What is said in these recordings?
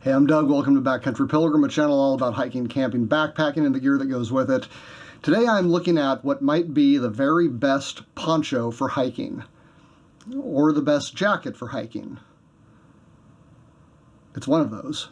Hey, I'm Doug. Welcome to Backcountry Pilgrim, a channel all about hiking, camping, backpacking, and the gear that goes with it. Today I'm looking at what might be the very best poncho for hiking, or the best jacket for hiking. It's one of those.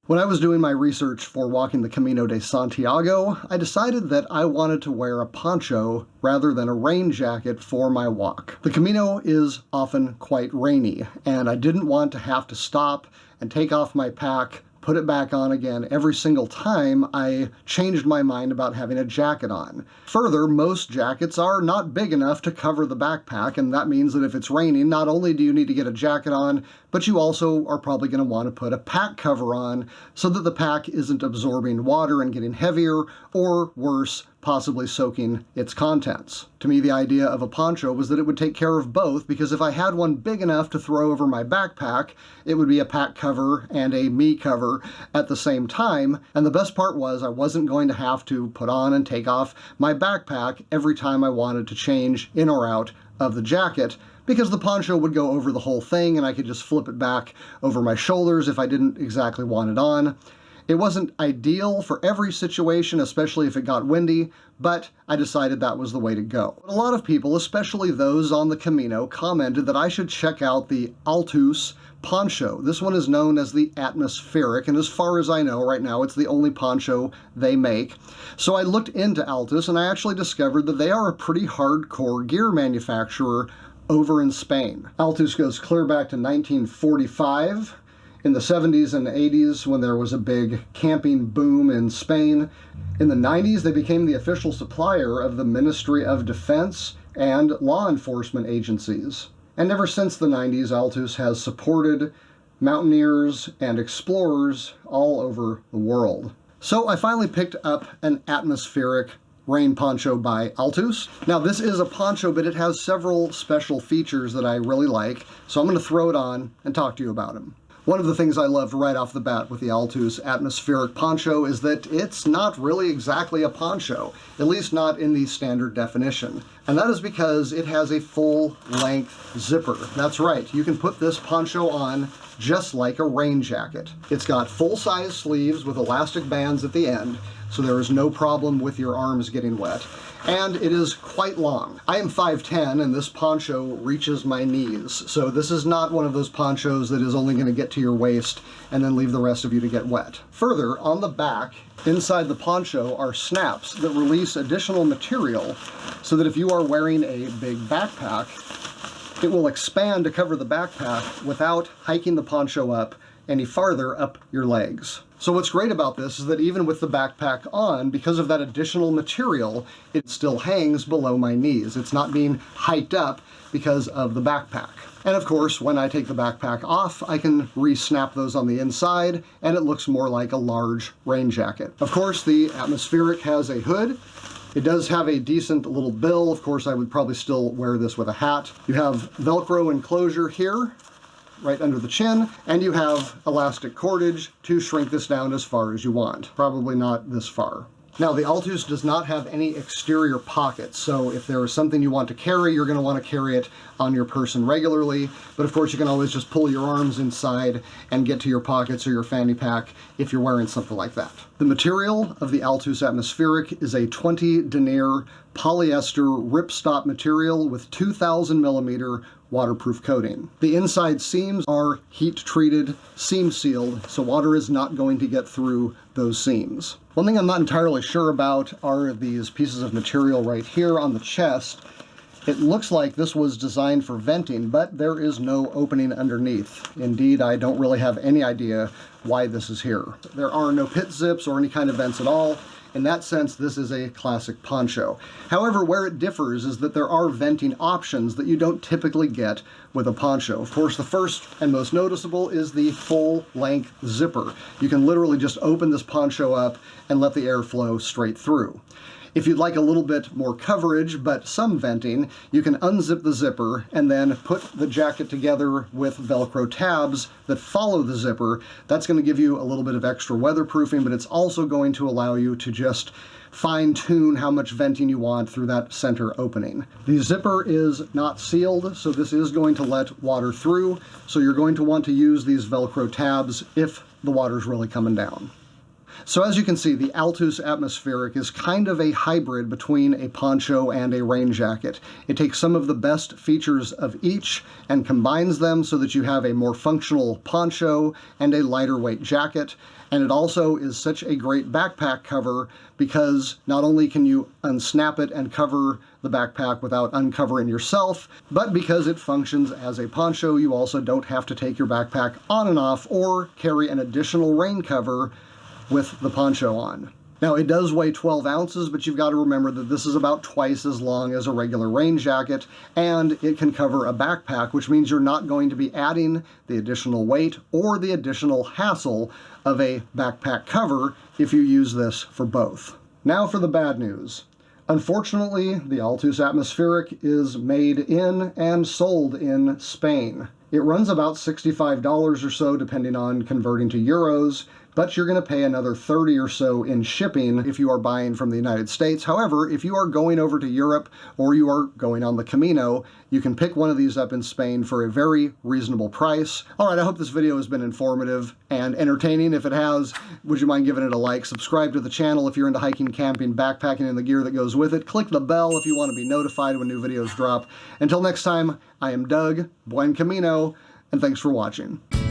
When I was doing my research for walking the Camino de Santiago, I decided that I wanted to wear a poncho rather than a rain jacket for my walk. The Camino is often quite rainy, and I didn't want to have to stop and take off my pack, put it back on again every single time I changed my mind about having a jacket on. Further, most jackets are not big enough to cover the backpack, and that means that if it's raining, not only do you need to get a jacket on, but you also are probably going to want to put a pack cover on so that the pack isn't absorbing water and getting heavier, or worse, possibly soaking its contents. To me, the idea of a poncho was that it would take care of both, because if I had one big enough to throw over my backpack, it would be a pack cover and a me cover at the same time. And the best part was I wasn't going to have to put on and take off my backpack every time I wanted to change in or out of the jacket, because the poncho would go over the whole thing and I could just flip it back over my shoulders if I didn't exactly want it on. It wasn't ideal for every situation, especially if it got windy, but I decided that was the way to go. A lot of people, especially those on the Camino, commented that I should check out the Altus Poncho. This one is known as the Atmospheric, and as far as I know right now, it's the only poncho they make. So I looked into Altus, and I actually discovered that they are a pretty hardcore gear manufacturer over in Spain. Altus goes clear back to 1945. In the 70s and 80s, when there was a big camping boom in Spain. In the 90s, they became the official supplier of the Ministry of Defense and law enforcement agencies. And ever since the 90s, Altus has supported mountaineers and explorers all over the world. So I finally picked up an atmospheric rain poncho by Altus. Now this is a poncho, but it has several special features that I really like, so I'm going to throw it on and talk to you about them. One of the things I loved right off the bat with the Altus Atmospheric Poncho is that it's not really exactly a poncho, at least not in the standard definition. And that is because it has a full-length zipper. That's right, you can put this poncho on just like a rain jacket. It's got full-size sleeves with elastic bands at the end, so there is no problem with your arms getting wet. And it is quite long. I am 5'10", and this poncho reaches my knees, so this is not one of those ponchos that is only going to get to your waist and then leave the rest of you to get wet. Further, on the back, inside the poncho, are snaps that release additional material so that if you are wearing a big backpack, it will expand to cover the backpack without hiking the poncho up any farther up your legs. So what's great about this is that even with the backpack on, because of that additional material, it still hangs below my knees. It's not being hiked up because of the backpack. And of course, when I take the backpack off, I can re-snap those on the inside, and it looks more like a large rain jacket. Of course, the Atmospheric has a hood. It does have a decent little bill. Of course, I would probably still wear this with a hat. You have Velcro enclosure here, right under the chin, and you have elastic cordage to shrink this down as far as you want. Probably not this far. Now, the Altus does not have any exterior pockets, so if there is something you want to carry, you're going to want to carry it on your person regularly, but of course you can always just pull your arms inside and get to your pockets or your fanny pack if you're wearing something like that. The material of the Altus Atmospheric is a 20 denier polyester ripstop material with 2000 millimeter waterproof coating. The inside seams are heat-treated, seam-sealed, so water is not going to get through those seams. One thing I'm not entirely sure about are these pieces of material right here on the chest. It looks like this was designed for venting, but there is no opening underneath. Indeed, I don't really have any idea why this is here. There are no pit zips or any kind of vents at all. In that sense, this is a classic poncho. However, where it differs is that there are venting options that you don't typically get with a poncho. Of course, the first and most noticeable is the full-length zipper. You can literally just open this poncho up and let the air flow straight through. If you'd like a little bit more coverage but some venting, you can unzip the zipper and then put the jacket together with Velcro tabs that follow the zipper. That's going to give you a little bit of extra weatherproofing, but it's also going to allow you to just fine-tune how much venting you want through that center opening. The zipper is not sealed, so this is going to let water through, so you're going to want to use these Velcro tabs if the water's really coming down. So as you can see, the Altus Atmospheric is kind of a hybrid between a poncho and a rain jacket. It takes some of the best features of each and combines them so that you have a more functional poncho and a lighter weight jacket. And it also is such a great backpack cover because not only can you unsnap it and cover the backpack without uncovering yourself, but because it functions as a poncho, you also don't have to take your backpack on and off or carry an additional rain cover with the poncho on. Now, it does weigh 12 ounces, but you've got to remember that this is about twice as long as a regular rain jacket, and it can cover a backpack, which means you're not going to be adding the additional weight or the additional hassle of a backpack cover if you use this for both. Now for the bad news. Unfortunately, the Altus Atmospheric is made in and sold in Spain. It runs about $65 or so, depending on converting to euros, but you're going to pay another $30 or so in shipping if you are buying from the United States. However, if you are going over to Europe or you are going on the Camino, you can pick one of these up in Spain for a very reasonable price. All right, I hope this video has been informative and entertaining. If it has, would you mind giving it a like? Subscribe to the channel if you're into hiking, camping, backpacking, and the gear that goes with it. Click the bell if you want to be notified when new videos drop. Until next time, I am Doug, Buen Camino, and thanks for watching.